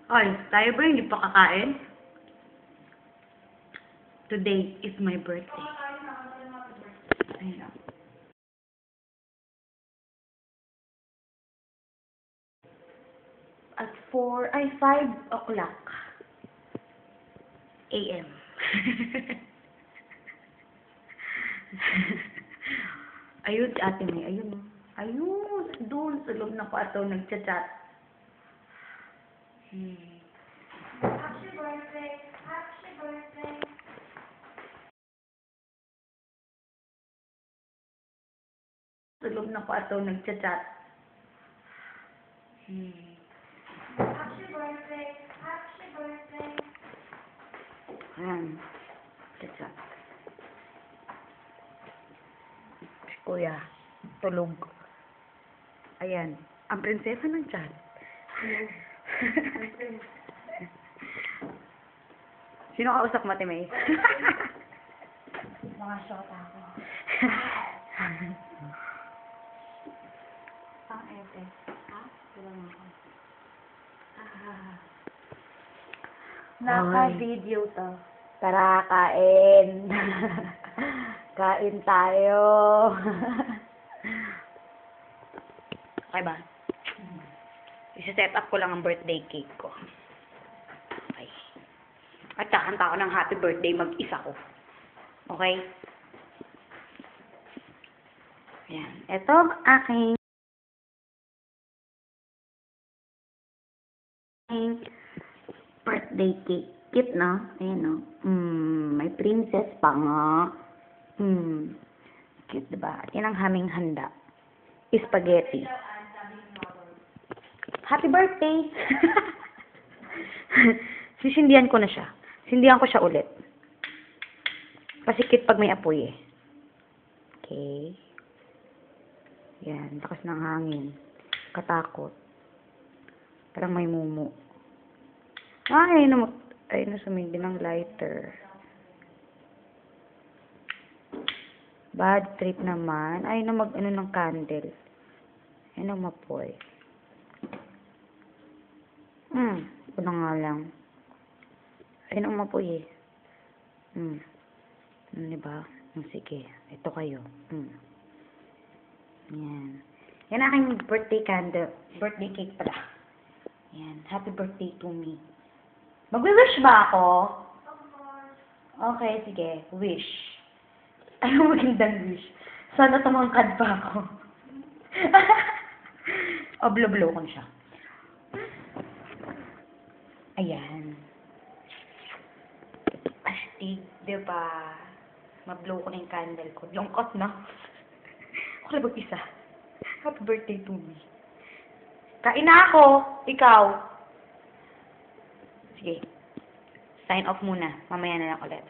Oy, tayo ba hindi pa kakain? Today is my birthday. Ayun. At 5 o'clock a.m. Ayun si Ate May, ayun. Ayun, doon sa loob ng kwarto nagchat-chat. Happy birthday! Happy birthday! Sa loob ng kwarto nagchat-chat. Happy birthday! Happy birthday! Ayan. Chat-chat. Si Kuya, tulog. Ayan. Ang prinsesa ng chat. Sino kausap mo, Ate May? Mga shota ko. Pang ete. Ha? Wala mo ako. Naka-video to. Tara, kain. Kain tayo. Okay ba? Isa-set up ko lang ang birthday cake ko. Okay. At kakanta ko ng happy birthday mag-isa ko. Okay? Ayan. Ito aking birthday cake. Cute, no? Ayan, no? May princess pa nga. Cute, diba? At yan ang haming handa. Spaghetti. Happy birthday! Sisindihan ko na siya. Sindihan ko siya ulit. Kasi cute pag may apoy eh. Okay. Yan. Lakas ng hangin. Katakot. Parang may mumu. Ay na sumindi ng lighter. Bad trip naman. Ay na mag-ano ng candle. Ay na mapoy. Ito na nga lang. Ay na umapoy eh. Diba? Sige. Ito kayo. Yan. Yan aking birthday candle. Birthday cake pala. Yan. Happy birthday to me. Mag-wish ba ako? Okay, sige. Wish. Ay, magandang wish. Sana tumangkad pa ako. O, blow-blow ko siya. Ayan. Astig, diba? Ma-blow ko na yung candle ko. Lungkot na. Ako na mag-isa. Happy birthday to me. Kain na ako. Ikaw. Sige. Sign off muna. Mamaya na lang ulit.